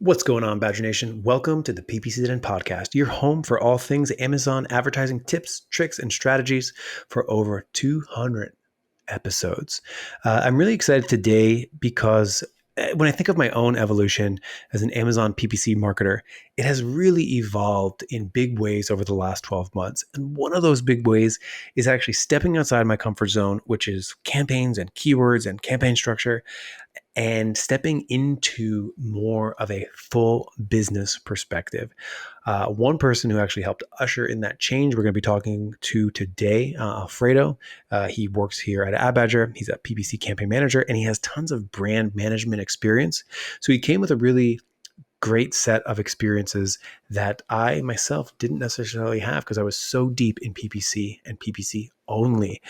What's going on, Badger Nation? Welcome to the PPC Den podcast, your home for all things Amazon advertising tips, tricks, and strategies for over 200 episodes. I'm really excited today because when I think of my own evolution as an Amazon PPC marketer, it has really evolved in big ways over the last 12 months. And one of those big ways is actually stepping outside my comfort zone, which is campaigns and keywords and campaign structure, and stepping into more of a full business perspective. One person who actually helped usher in that change we're going to be talking to today, Alfredo. He works here at AdBadger. He's a PPC campaign manager, and he has tons of brand management experience. So he came with a really great set of experiences that I myself didn't necessarily have because I was so deep in PPC and PPC only.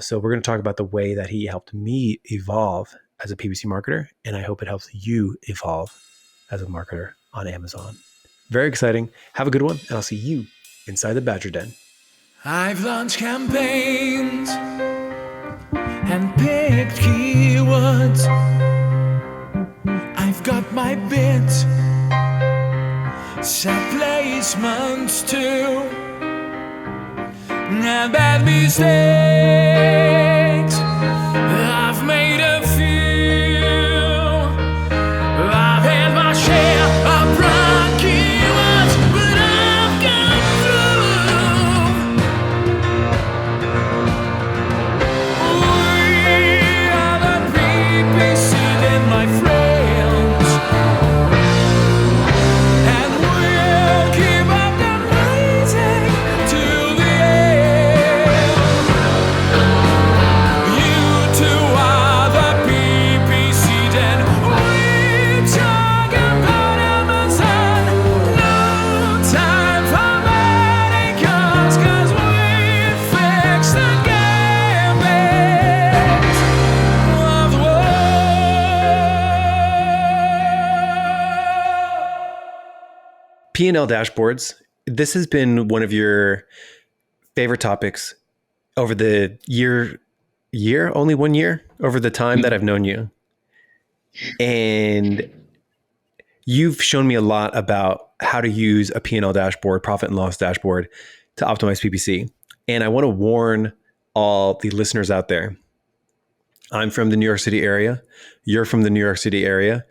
So we're going to talk about the way that he helped me evolve as a PPC marketer, and I hope it helps you evolve as a marketer on Amazon. Very exciting. Have a good one, and I'll see you inside the Badger Den. I've launched campaigns and picked keywords. I've got my bids, set placements too, and bad mistakes I've made a few. I've had my share of wrong keywords, but I've come through. We are the PPC Den, my friends, and we'll keep up the rising to the end. You two are the PPC Den. We talk about Amazon. No time for mannequins, 'cause we fix the gambit of the world. P&L Dashboards. This has been one of your favorite topics over the only 1 year, over the time that I've known you. And you've shown me a lot about how to use a P&L dashboard, profit and loss dashboard, to optimize PPC. And I want to warn all the listeners out there. I'm from the New York City area. You're from the New York City area.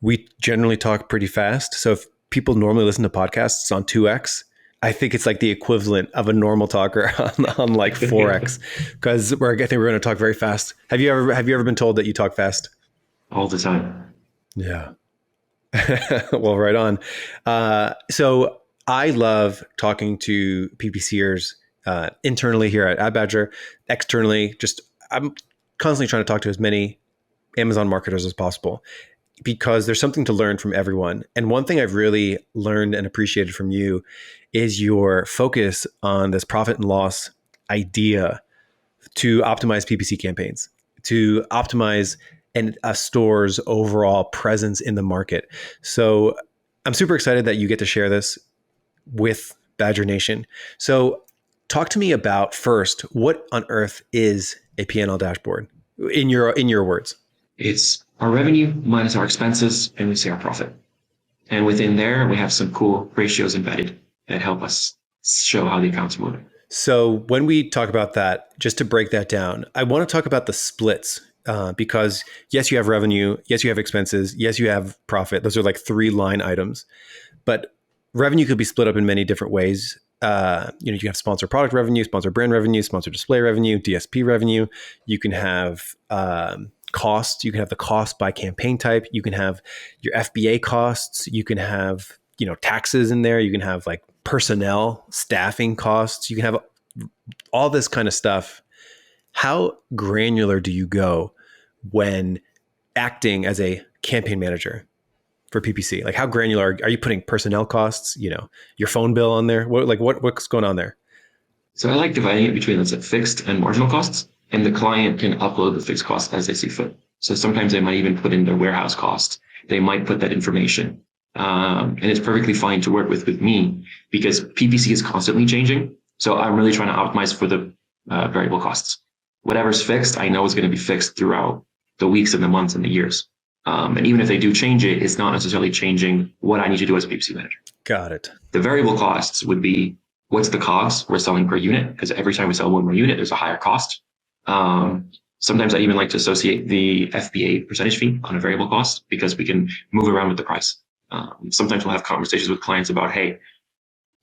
We generally talk pretty fast. So if people normally listen to podcasts on 2x, I think it's like the equivalent of a normal talker on like 4x, because I think we're going to talk very fast. Have you ever been told that you talk fast? All the time. Yeah. Well, right on. So I love talking to PPCers internally here at AdBadger, externally. I'm constantly trying to talk to as many Amazon marketers as possible, because there's something to learn from everyone. And one thing I've really learned and appreciated from you is your focus on this profit and loss idea to optimize PPC campaigns, to optimize a store's overall presence in the market. So I'm super excited that you get to share this with Badger Nation. So talk to me about, first, what on earth is a P&L dashboard in your words? It's our revenue minus our expenses, and we see our profit. And within there, we have some cool ratios embedded that help us show how the accounts move. So when we talk about that, just to break that down, I want to talk about the splits, because yes, you have revenue, yes, you have expenses, yes, you have profit. Those are like 3 line items, but revenue could be split up in many different ways. You can have sponsor product revenue, sponsor brand revenue, sponsor display revenue, DSP revenue. You can have cost. You can have the cost by campaign type. You can have your FBA costs. You can have, taxes in there. You can have like personnel, staffing costs. You can have all this kind of stuff. How granular do you go when acting as a campaign manager for PPC? Like, how granular are you putting personnel costs, your phone bill on there? What's going on there? So I like dividing it between, let's say, fixed and marginal costs, and the client can upload the fixed costs as they see fit. So sometimes they might even put in their warehouse cost. They might put that information. And it's perfectly fine to work with me, because PPC is constantly changing. So I'm really trying to optimize for the variable costs. Whatever's fixed, I know is going to be fixed throughout the weeks and the months and the years. And even if they do change it, it's not necessarily changing what I need to do as a PPC manager. Got it. The variable costs would be what's the COGS we're selling per unit, because every time we sell one more unit, there's a higher cost. Sometimes I even like to associate the FBA percentage fee on a variable cost because we can move around with the price. Sometimes we'll have conversations with clients about, hey,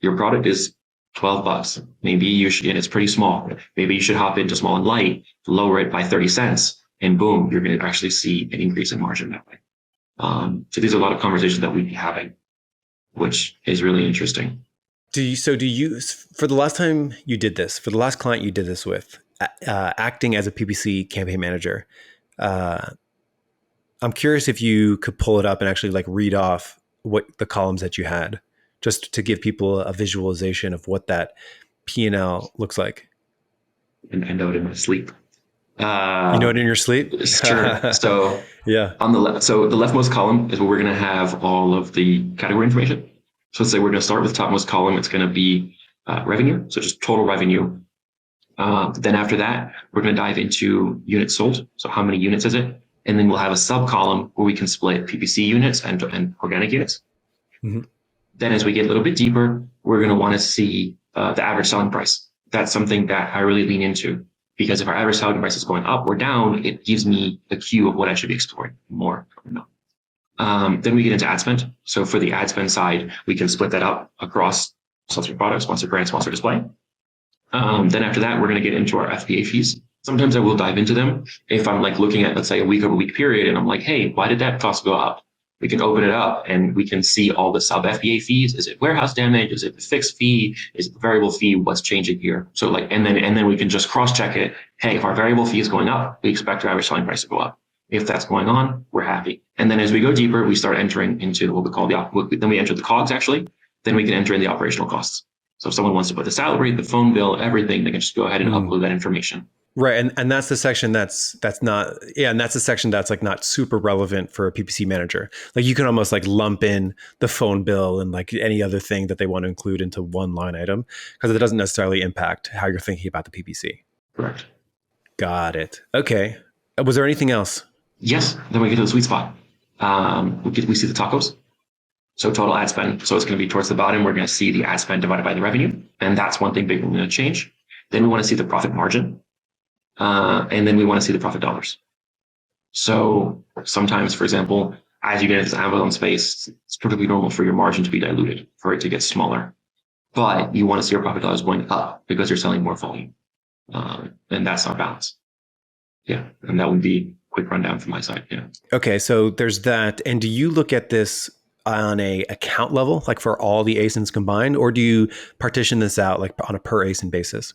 your product is $12. Maybe you should, and it's pretty small. Maybe you should hop into small and light, lower it by 30 cents, and boom, you're going to actually see an increase in margin that way. So these are a lot of conversations that we'd be having, which is really interesting. Do you, for the last time you did this, for the last client you did this with, acting as a PPC campaign manager, I'm curious if you could pull it up and actually like read off what the columns that you had, just to give people a visualization of what that P&L looks like. And I know it in my sleep. You know it in your sleep? Sure. So yeah. On the left, so the leftmost column is where we're going to have all of the category information. So let's say we're going to start with the topmost column. It's going to be revenue, so just total revenue. Then after that, we're going to dive into units sold. So how many units is it? And then we'll have a sub column where we can split PPC units and organic units. Mm-hmm. Then as we get a little bit deeper, we're going to want to see the average selling price. That's something that I really lean into, because if our average selling price is going up or down, it gives me a cue of what I should be exploring more or not. Then we get into ad spend. So for the ad spend side, we can split that up across sponsored products, sponsored brand, sponsored display. Then after that, we're going to get into our FBA fees. Sometimes I will dive into them. If I'm like looking at, let's say, a week over week period, and I'm like, hey, why did that cost go up? We can open it up and we can see all the sub FBA fees. Is it warehouse damage? Is it the fixed fee? Is it the variable fee? What's changing here? So like, and then we can just cross check it. Hey, if our variable fee is going up, we expect our average selling price to go up. If that's going on, we're happy. And then as we go deeper, we start entering into what we call then we enter the COGS actually. Then we can enter in the operational costs. So if someone wants to put the salary, the phone bill, everything, they can just go ahead and upload that information. Right. And that's the section that's not, and that's the section that's like not super relevant for a PPC manager. Like you can almost like lump in the phone bill and like any other thing that they want to include into one line item, because it doesn't necessarily impact how you're thinking about the PPC. Correct. Got it. Okay. Was there anything else? Yes. Then we get to the sweet spot. We see the tacos. So total ad spend. So it's going to be towards the bottom. We're going to see the ad spend divided by the revenue. And that's one thing big we're going to change. Then we want to see the profit margin. And then we want to see the profit dollars. So sometimes, for example, as you get into the Amazon space, it's perfectly normal for your margin to be diluted, for it to get smaller. But you want to see your profit dollars going up because you're selling more volume. And that's our balance. Yeah. And that would be a quick rundown from my side. Yeah. Okay. So there's that. And do you look at this on a account level, like for all the ASINs combined, or do you partition this out like on a per ASIN basis?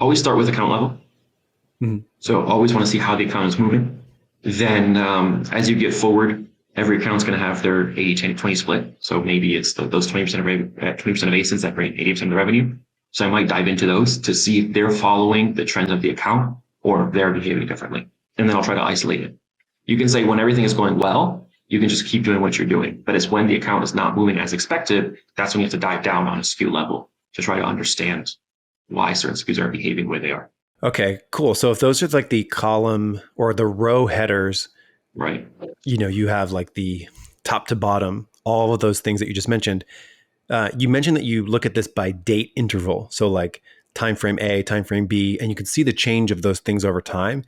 Always start with account level. Mm-hmm. So always want to see how the account is moving. Then as you get forward, every account's going to have their 80-20 split. So maybe it's those 20% of ASINs that bring 80% of the revenue. So I might dive into those to see if they're following the trends of the account or they're behaving differently. And then I'll try to isolate it. You can say when everything is going well, you can just keep doing what you're doing. But it's when the account is not moving as expected, that's when you have to dive down on a SKU level to try to understand why certain SKUs are behaving the way they are. Okay, cool. So if those are like the column or the row headers, right? You know, you have like the top to bottom, all of those things that you just mentioned. You mentioned that you look at this by date interval. So like time frame A, time frame B, and you can see the change of those things over time.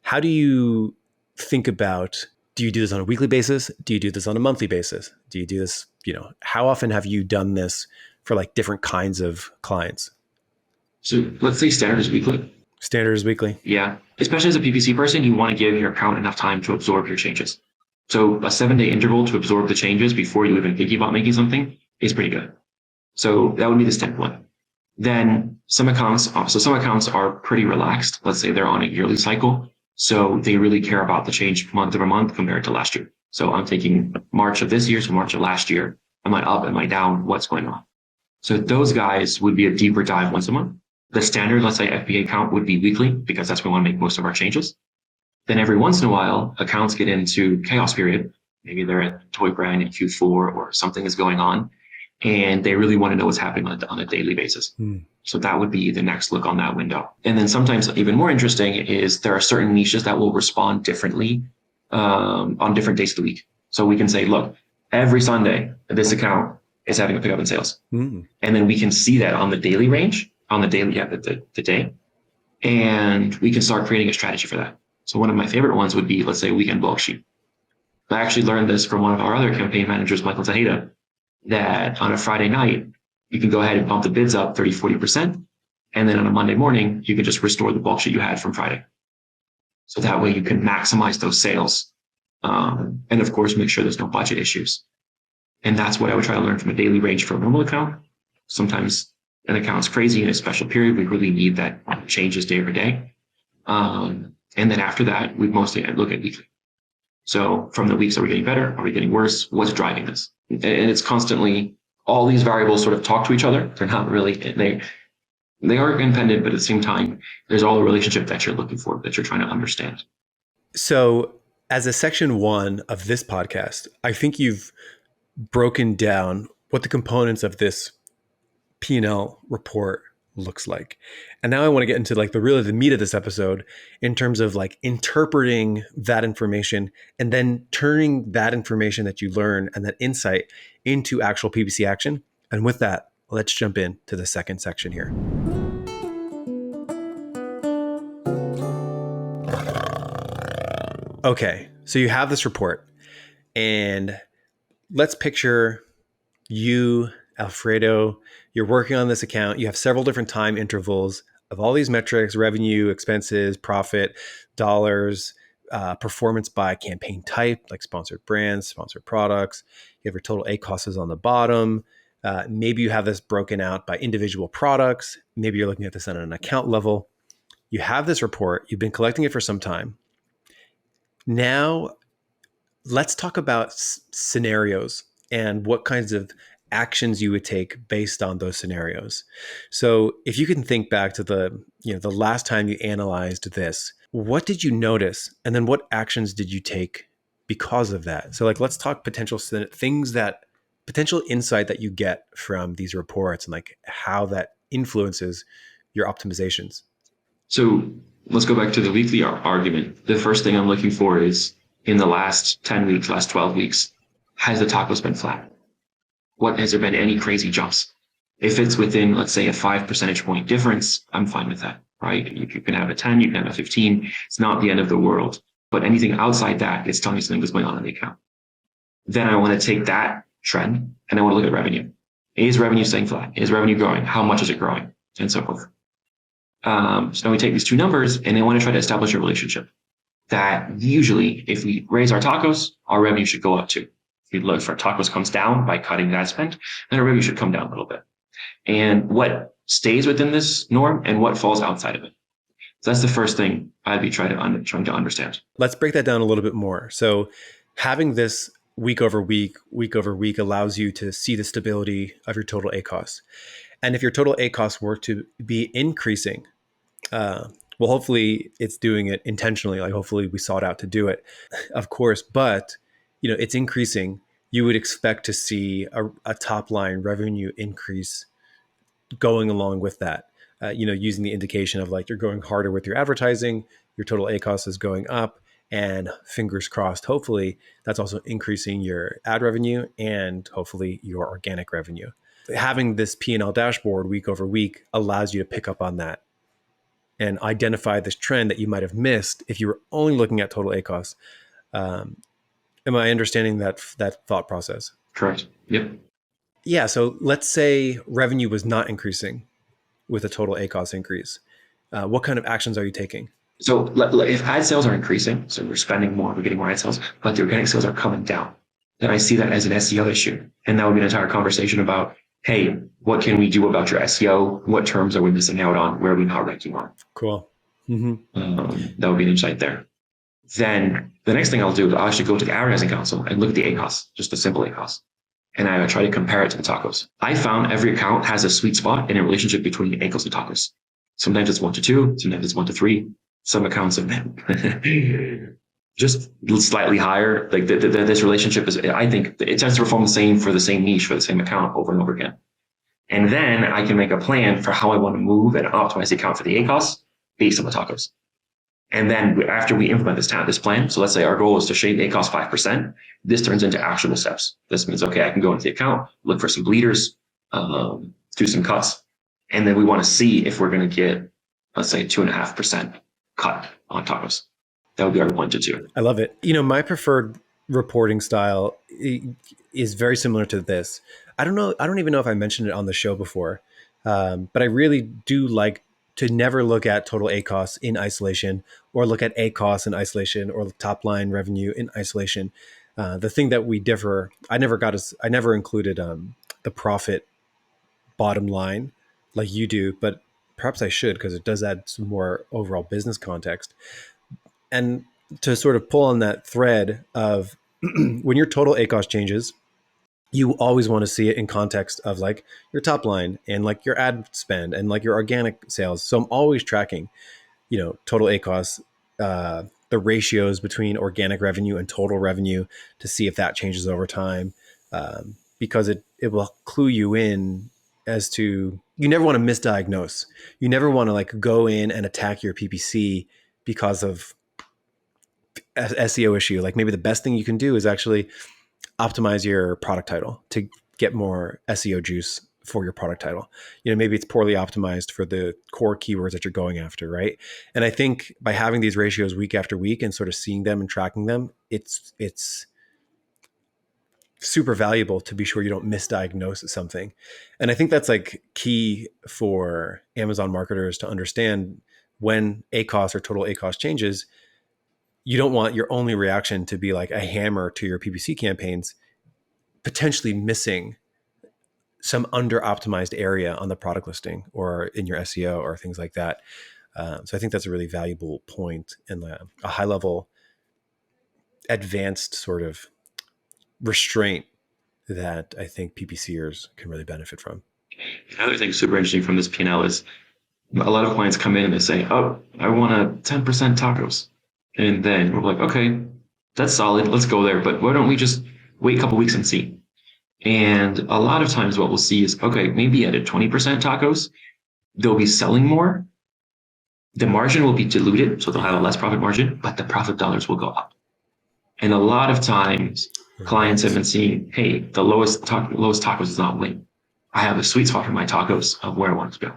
How do you think about, do you do this on a weekly basis? Do you do this on a monthly basis? Do you do this, you know, how often have you done this for like different kinds of clients? So let's say standard is weekly. Standard is weekly. Yeah. Especially as a PPC person, you want to give your account enough time to absorb your changes. So a 7-day interval to absorb the changes before you even think about making something is pretty good. So that would be the step one. Then some accounts are pretty relaxed. Let's say they're on a yearly cycle. So they really care about the change month over month compared to last year. So I'm taking March of this year to March of last year. Am I up? Am I down? What's going on? So those guys would be a deeper dive once a month. The standard, let's say FBA count would be weekly because that's when we want to make most of our changes. Then every once in a while, accounts get into chaos period. Maybe they're at toy brand in Q4 or something is going on and they really want to know what's happening on a daily basis. So that would be the next look on that window. And then sometimes even more interesting is there are certain niches that will respond differently on different days of the week. So we can say, look, every Sunday, this account is having a pickup in sales. And then we can see that on the daily range, on the daily, the day. And we can start creating a strategy for that. So one of my favorite ones would be, let's say, a weekend bulk sheet. I actually learned this from one of our other campaign managers, Michael Tejeda, that on a Friday night, you can go ahead and bump the bids up 30, 40%. And then on a Monday morning, you can just restore the bulk sheet you had from Friday. So that way you can maximize those sales. And of course, make sure there's no budget issues. And that's what I would try to learn from a daily range for a normal account. Sometimes an account's crazy in a special period. We really need that changes day over day. And then after that, we mostly look at weekly. So from the weeks, are we getting better? Are we getting worse? What's driving this? And it's constantly, all these variables sort of talk to each other. They're not really, they are independent, but at the same time, there's all the relationship that you're looking for, that you're trying to understand. So as a section 1 of this podcast, I think you've broken down what the components of this P&L report looks like. And now I want to get into like the meat of this episode in terms of like interpreting that information and then turning that information that you learn and that insight into actual PPC action. And with that, let's jump into the second section here. Okay, so you have this report and let's picture you, Alfredo, you're working on this account. You have several different time intervals of all these metrics: revenue, expenses, profit, dollars, performance by campaign type, like sponsored brands, sponsored products. You have your total ACOSs on the bottom. Maybe you have this broken out by individual products. Maybe you're looking at this on an account level. You have this report. You've been collecting it for some time. Now, let's talk about scenarios and what kinds of actions you would take based on those scenarios. So if you can think back to the last time you analyzed this, what did you notice? And then what actions did you take because of that? So like, let's talk potential insight that you get from these reports and like how that influences your optimizations. So let's go back to the weekly argument. The first thing I'm looking for is, in the last 10 weeks, last 12 weeks, has the tacos been flat? Has there been any crazy jumps? If it's within, let's say, a 5 percentage point difference, I'm fine with that, right? You can have a 10, you can have a 15. It's not the end of the world. But anything outside that, it's telling me something was going on in the account. Then I want to take that trend and I want to look at revenue. Is revenue staying flat? Is revenue growing? How much is it growing? And so forth. So then we take these two numbers and I want to try to establish a relationship that usually if we raise our tacos, our revenue should go up too. If we look for tacos comes down by cutting that spend, then our revenue should come down a little bit. And what stays within this norm and what falls outside of it. So that's the first thing I'd be trying to understand. Let's break that down a little bit more. So having this week over week allows you to see the stability of your total ACOS. And if your total ACOS were to be increasing, well, hopefully it's doing it intentionally. Like hopefully we sought out to do it, of course, but it's increasing. You would expect to see a top line revenue increase going along with that, using the indication of like you're going harder with your advertising, your total ACOS is going up, and fingers crossed, hopefully that's also increasing your ad revenue and hopefully your organic revenue. Having this P&L dashboard week over week allows you to pick up on that and identify this trend that you might have missed if you were only looking at total ACOS. Am I understanding that thought process? Correct. Yep. Yeah. So let's say revenue was not increasing with a total ACOS increase. What kind of actions are you taking? So if ad sales are increasing, so we're spending more, we're getting more ad sales, but the organic sales are coming down, then I see that as an SEO issue. And that would be an entire conversation about, hey, what can we do about your SEO? What terms are we missing out on? Where are we not ranking on? Cool. Mm-hmm. That would be an insight there. Then the next thing I'll do is I'll actually go to the advertising council and look at the ACOS, just the simple ACOS. And I try to compare it to the tacos. I found every account has a sweet spot in a relationship between the ACOS and tacos. Sometimes it's 1 to 2, sometimes it's 1 to 3. Some accounts have been just slightly higher. Like this relationship is, I think it tends to perform the same for the same niche for the same account over and over again. And then I can make a plan for how I want to move and optimize the account for the ACOS based on the tacos. And then after we implement this plan, so let's say our goal is to shave ACOS 5%, this turns into actionable steps. This means, okay, I can go into the account, look for some bleeders, do some cuts. And then we want to see if we're going to get, let's say, 2.5% cut on tacos. That would be our 1 to 2. I love it. My preferred reporting style is very similar to this. I don't know. I don't even know if I mentioned it on the show before, but I really do like to never look at total ACOS in isolation, or look at ACOS in isolation, or top line revenue in isolation. The thing that we differ, I never included the profit bottom line like you do, but perhaps I should, because it does add some more overall business context. And to sort of pull on that thread of when your total ACOS changes, you always want to see it in context of like your top line and like your ad spend and like your organic sales. So I'm always tracking, total ACOS, the ratios between organic revenue and total revenue to see if that changes over time, because it will clue you in as to, you never want to misdiagnose. You never want to like go in and attack your PPC because of SEO issue. Like maybe the best thing you can do is actually optimize your product title to get more SEO juice for your product title. Maybe it's poorly optimized for the core keywords that you're going after, right? And I think by having these ratios week after week and sort of seeing them and tracking them, it's super valuable to be sure you don't misdiagnose something. And I think that's like key for Amazon marketers to understand. When ACOS or total ACOS changes, you don't want your only reaction to be like a hammer to your PPC campaigns, potentially missing some under optimized area on the product listing or in your SEO or things like that. So I think that's a really valuable point and a high level advanced sort of restraint that I think PPCers can really benefit from. Another thing super interesting from this P&L is a lot of clients come in and they say, oh, I want a 10% tacos. And then we're like, okay, that's solid. Let's go there. But why don't we just wait a couple weeks and see? And a lot of times what we'll see is, okay, maybe at a 20% tacos, they'll be selling more. The margin will be diluted, so they'll have a less profit margin, but the profit dollars will go up. And a lot of times clients have been seeing, hey, the lowest tacos is not winning. I have a sweet spot for my tacos of where I want to go.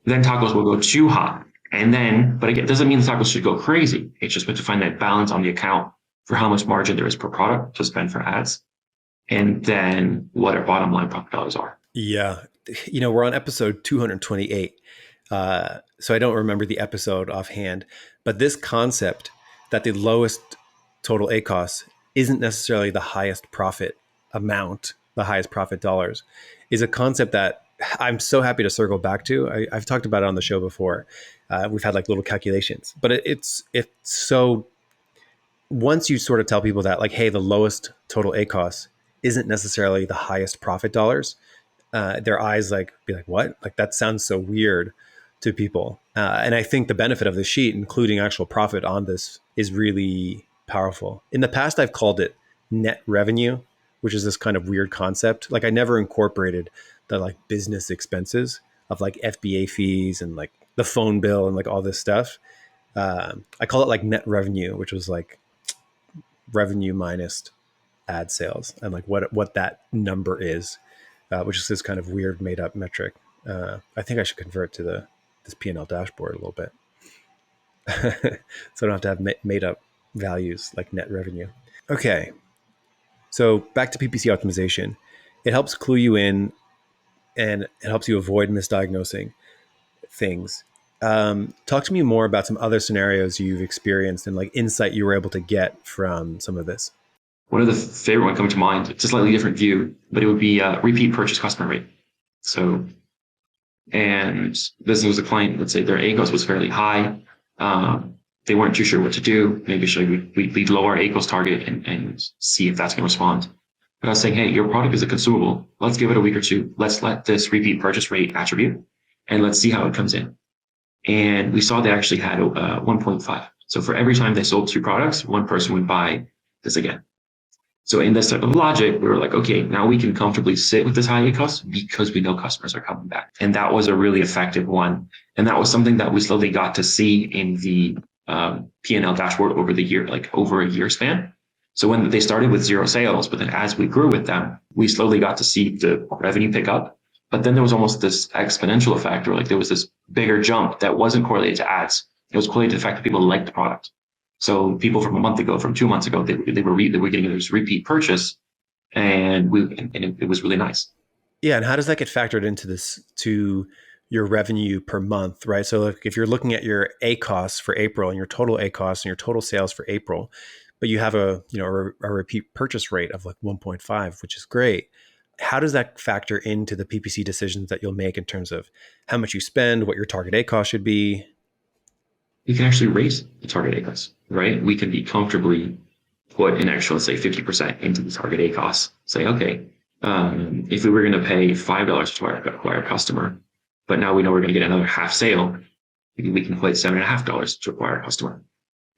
Then tacos will go too hot. And then, but again, it doesn't mean the tacos should go crazy. It's just we have to find that balance on the account for how much margin there is per product to spend for ads, and then what our bottom line profit dollars are. Yeah. We're on episode 228. So I don't remember the episode offhand, but this concept that the lowest total ACOS isn't necessarily the highest profit amount, the highest profit dollars, is a concept that I'm so happy to circle back to. I've talked about it on the show before. We've had like little calculations, but it's so once you sort of tell people that like, hey, the lowest total ACOS isn't necessarily the highest profit dollars, their eyes like be like, what? Like that sounds so weird to people. And I think the benefit of the sheet, including actual profit on this, is really powerful. In the past, I've called it net revenue, which is this kind of weird concept. Like I never incorporated the like business expenses of like FBA fees and like the phone bill and like all this stuff. I call it like net revenue, which was like revenue minus ad sales and like what that number is, which is this kind of weird made up metric. I think I should convert to this P&L dashboard a little bit. So I don't have to have made up values like net revenue. Okay. So back to PPC optimization. It helps clue you in and it helps you avoid misdiagnosing things. Talk to me more about some other scenarios you've experienced and like insight you were able to get from some of this. One of the favorite one coming to mind, it's a slightly different view, but it would be repeat purchase customer rate. So, and this was a client, let's say their ACOS was fairly high. They weren't too sure what to do. Maybe should we lower our ACOS target and see if that's going to respond. But I was saying, hey, your product is a consumable. Let's give it a week or two. Let's let this repeat purchase rate attribute and let's see how it comes in. And we saw they actually had 1.5. So for every time they sold 2 products, one person would buy this again. So in this type of logic, we were like, okay, now we can comfortably sit with this high ACOS because we know customers are coming back. And that was a really effective one. And that was something that we slowly got to see in the P&L dashboard over the year, like over a year span. So when they started with 0 sales, but then as we grew with them, we slowly got to see the revenue pick up. But then there was almost this exponential effect, or like there was this bigger jump that wasn't correlated to ads. It was correlated to the fact that people liked the product. So people from a month ago, from 2 months ago, they were getting this repeat purchase, and it was really nice. Yeah, and how does that get factored into this to your revenue per month, right? So if you're looking at your A costs for April and your total A costs and your total sales for April, but you have a repeat purchase rate of like 1.5, which is great. How does that factor into the PPC decisions that you'll make in terms of how much you spend, what your target A cost should be? You can actually raise the target A costs, right? We can be comfortably put an extra, let's say 50% into the target A costs. Say, okay, if we were going to pay $5 to acquire a customer, but now we know we're going to get another half sale, maybe we can put $7.50 to acquire a customer.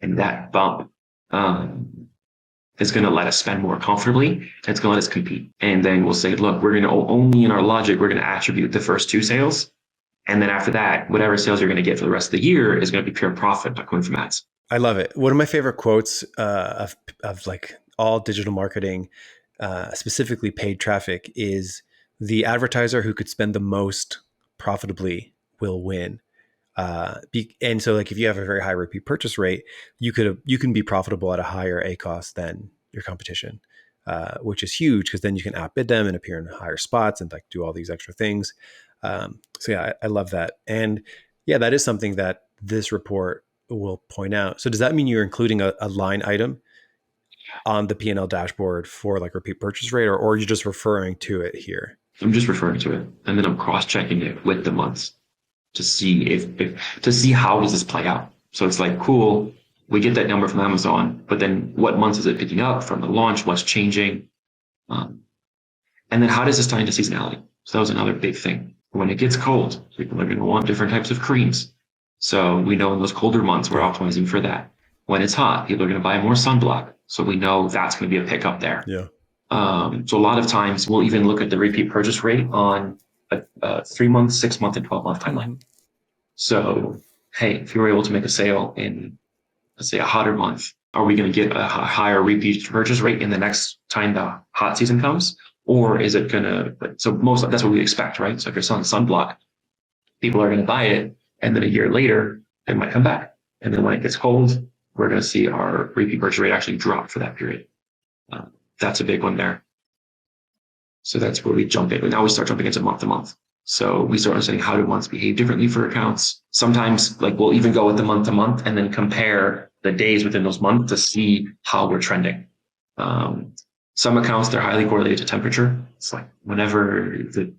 And that bump is going to let us spend more comfortably. And it's going to let us compete. And then we'll say, look, we're going to only in our logic, we're going to attribute the first 2 sales. And then after that, whatever sales you're going to get for the rest of the year is going to be pure profit by coming from ads. I love it. One of my favorite quotes of like all digital marketing, specifically paid traffic, is the advertiser who could spend the most profitably will win. And so like if you have a very high repeat purchase rate, you can be profitable at a higher A cost than your competition, which is huge because then you can outbid them and appear in higher spots and like do all these extra things. So yeah, I love that. And yeah, that is something that this report will point out. So does that mean you're including a line item on the P&L dashboard for like repeat purchase rate, or are you just referring to it here? I'm just referring to it, and then I'm cross-checking it with the months to see to see how does this play out. So it's like, cool, we get that number from Amazon, but then what months is it picking up from the launch? What's changing? And then how does this tie into seasonality? So that was another big thing. When it gets cold, people are going to want different types of creams. So we know in those colder months, we're optimizing for that. When it's hot, people are going to buy more sunblock. So we know that's going to be a pickup there. Yeah. So a lot of times we'll even look at the repeat purchase rate on a 3 month, 6 month, and 12 month timeline. So, hey, if you were able to make a sale in, let's say, a hotter month, are we going to get a higher repeat purchase rate in the next time the hot season comes? Or is it going to, so that's what we expect, right? So if you're selling sunblock, people are going to buy it. And then a year later, it might come back. And then when it gets cold, we're going to see our repeat purchase rate actually drop for that period. That's a big one there. So that's where we jump in. Now we start jumping into month to month. So we start understanding how do months behave differently for accounts. Sometimes like we'll even go with the month to month and then compare the days within those months to see how we're trending. Some accounts, they're highly correlated to temperature. It's like whenever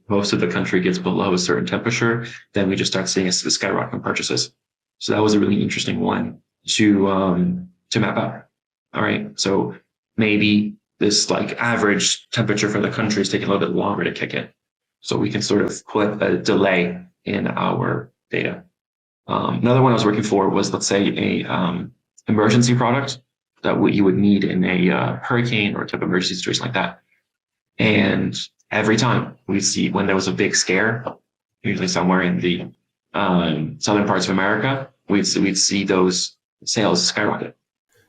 most of the country gets below a certain temperature, then we just start seeing a skyrocket in purchases. So that was a really interesting one to map out. All right. So maybe this like average temperature for the country is taking a little bit longer to kick in. So we can sort of put a delay in our data. Another one I was working for was, let's say, a emergency product that what you would need in a hurricane or a type of emergency situation like that. And every time we see when there was a big scare, usually somewhere in the southern parts of America, we'd see those sales skyrocket.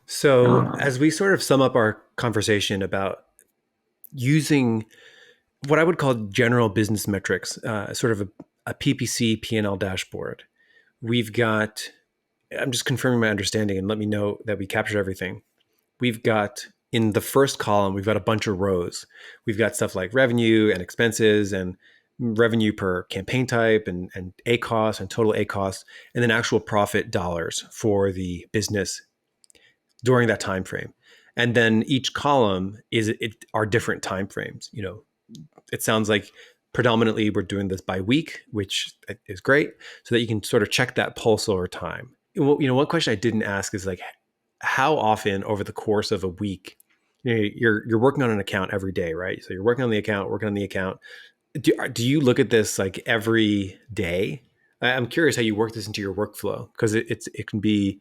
So as we sort of sum up our conversation about using what I would call general business metrics, sort of a PPC P&L dashboard, we've got, I'm just confirming my understanding and let me know that we captured everything. We've got in the first column, we've got a bunch of rows. We've got stuff like revenue and expenses and revenue per campaign type and A cost and total A cost, and then actual profit dollars for the business during that time frame. And then each column are different time frames. You know, it sounds like predominantly we're doing this by week, which is great, so that you can sort of check that pulse over time. You know, one question I didn't ask is like, how often over the course of a week, you know, you're working on an account every day, right? So you're working on the account. Do you look at this like every day? I'm curious how you work this into your workflow, because it can be,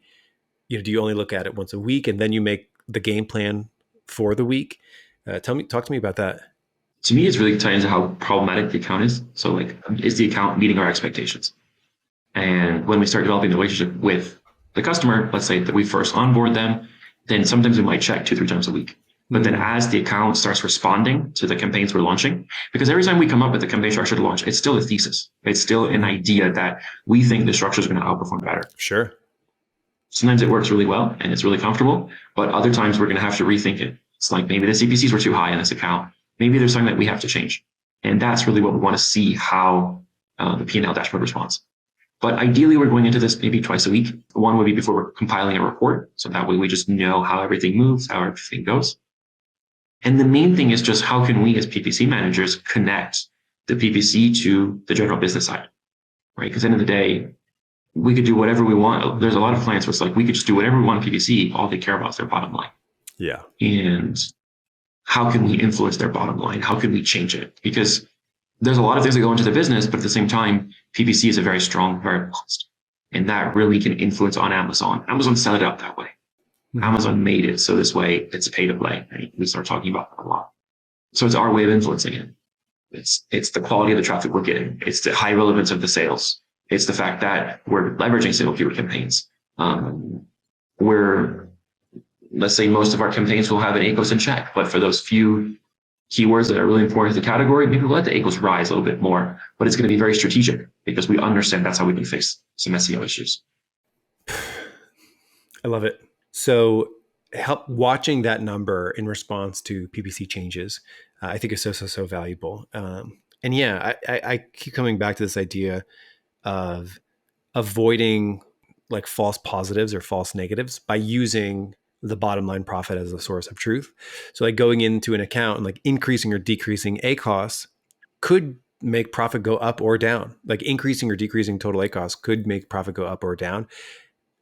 you know, do you only look at it once a week and then you make the game plan for the week? Talk to me about that. To me, it's really tied into how problematic the account is. So like, is the account meeting our expectations? And when we start developing the relationship with the customer, let's say that we first onboard them, then sometimes we might check 2-3 times a week. But then as the account starts responding to the campaigns we're launching, because every time we come up with a campaign structure to launch, it's still a thesis. It's still an idea that we think the structure is going to outperform better. Sure. Sometimes it works really well and it's really comfortable, but other times we're going to have to rethink it. It's like maybe the CPCs were too high in this account. Maybe there's something that we have to change. And that's really what we want to see how the P&L dashboard responds. But ideally, we're going into this maybe twice a week. One would be before we're compiling a report. So that way we just know how everything moves, how everything goes. And the main thing is just how can we as PPC managers connect the PPC to the general business side, right? Because at the end of the day, we could do whatever we want. There's a lot of clients where it's like, we could just do whatever we want in PPC. All they care about is their bottom line. Yeah. And how can we influence their bottom line? How can we change it? Because there's a lot of things that go into the business, but at the same time, PPC is a very strong variable cost. And that really can influence on Amazon. Amazon set it up that way. Amazon made it so this way it's pay to play. Right? We start talking about that a lot. So it's our way of influencing it. It's the quality of the traffic we're getting. It's the high relevance of the sales. It's the fact that we're leveraging single keyword campaigns. Let's say most of our campaigns will have an ACOS in check, but for those few keywords that are really important to the category, maybe we'll let the ACOS rise a little bit more, but it's going to be very strategic because we understand that's how we can fix some SEO issues. I love it. So help watching that number in response to PPC changes, I think is so valuable. And yeah, I keep coming back to this idea of avoiding like false positives or false negatives by using the bottom line profit as a source of truth. So like going into an account and like increasing or decreasing ACOS could make profit go up or down. Like increasing or decreasing total ACOS could make profit go up or down.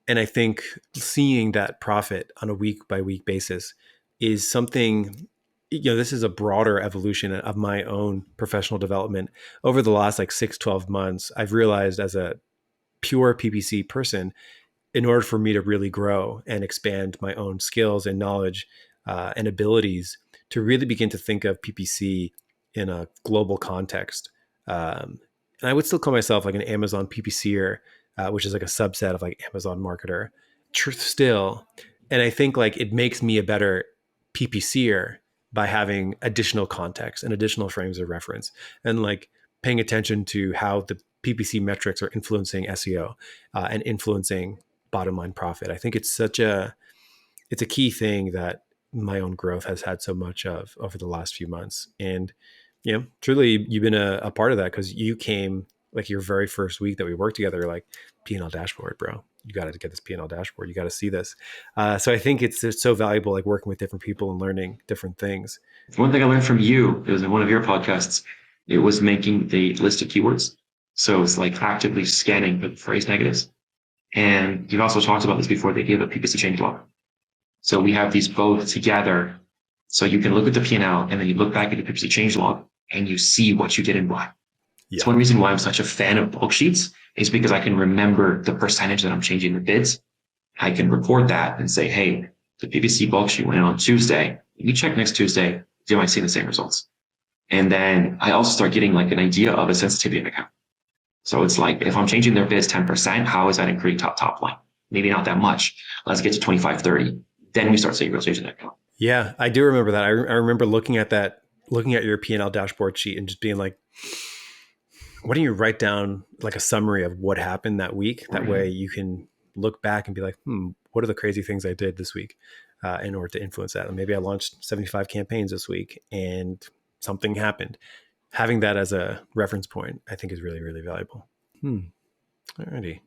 And I think seeing that profit on a week by week basis is something, this is a broader evolution of my own professional development. Over the last like 6-12 months, I've realized as a pure PPC person, in order for me to really grow and expand my own skills and knowledge and abilities to really begin to think of PPC in a global context. And I would still call myself like an Amazon PPCer, which is like a subset of like Amazon marketer. Truth still. And I think like it makes me a better PPCer by having additional context and additional frames of reference and like paying attention to how the PPC metrics are influencing SEO and influencing bottom line profit. I think it's a key thing that my own growth has had so much of over the last few months. And, truly you've been a part of that because you came like your very first week that we worked together, like P&L dashboard, bro, you got to get this P&L dashboard. You got to see this. So I think it's so valuable, like working with different people and learning different things. One thing I learned from you, it was in one of your podcasts, it was making the list of keywords. So it's like actively scanning the phrase negatives. And you've also talked about this before. They gave a PPC change log. So we have these both together. So you can look at the P&L and then you look back at the PPC change log and you see what you did and why. Yeah. It's one reason why I'm such a fan of bulk sheets is because I can remember the percentage that I'm changing the bids. I can report that and say, hey, the PPC bulk sheet went in on Tuesday. You check next Tuesday, you might see the same results. And then I also start getting like an idea of a sensitivity of an account. So it's like, if I'm changing their bids 10%, how is that increasing top line? Maybe not that much. Let's get to 25, 30. Then we start seeing real change in that account. Yeah, I do remember that. I remember looking at your P&L dashboard sheet and just being like, why don't you write down like a summary of what happened that week? That way you can look back and be like, what are the crazy things I did this week in order to influence that? And maybe I launched 75 campaigns this week and something happened. Having that as a reference point, I think is really, really valuable. Alrighty.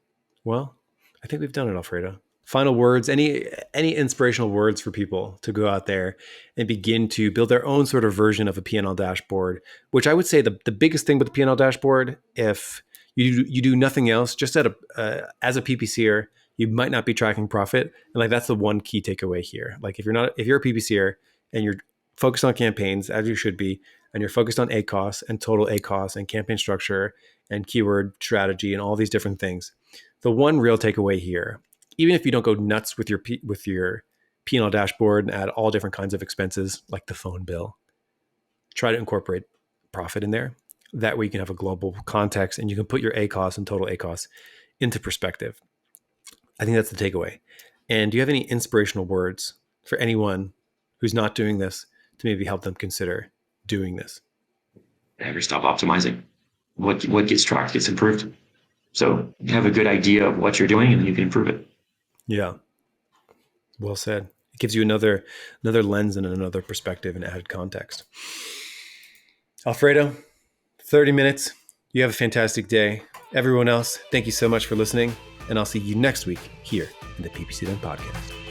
Well, I think we've done it, Alfredo. Final words, any inspirational words for people to go out there and begin to build their own sort of version of a P&L dashboard, which I would say the biggest thing with the P&L dashboard, if you do nothing else, just as a PPCer, you might not be tracking profit. And like, that's the one key takeaway here. Like if you're a PPCer and you're focused on campaigns as you should be, and you're focused on ACOS and total ACOS and campaign structure and keyword strategy and all these different things, the one real takeaway here, even if you don't go nuts with your P&L dashboard and add all different kinds of expenses like the phone bill, try to incorporate profit in there. That way you can have a global context and you can put your ACOS and total ACOS into perspective. I think that's the takeaway. And do you have any inspirational words for anyone who's not doing this to maybe help them consider doing this? Never stop optimizing. What gets tracked gets improved. So you have a good idea of what you're doing, and then you can improve it. Yeah. Well said. It gives you another lens and another perspective and added context. Alfredo, 30 minutes. You have a fantastic day. Everyone else, thank you so much for listening, and I'll see you next week here in the PPC Den podcast.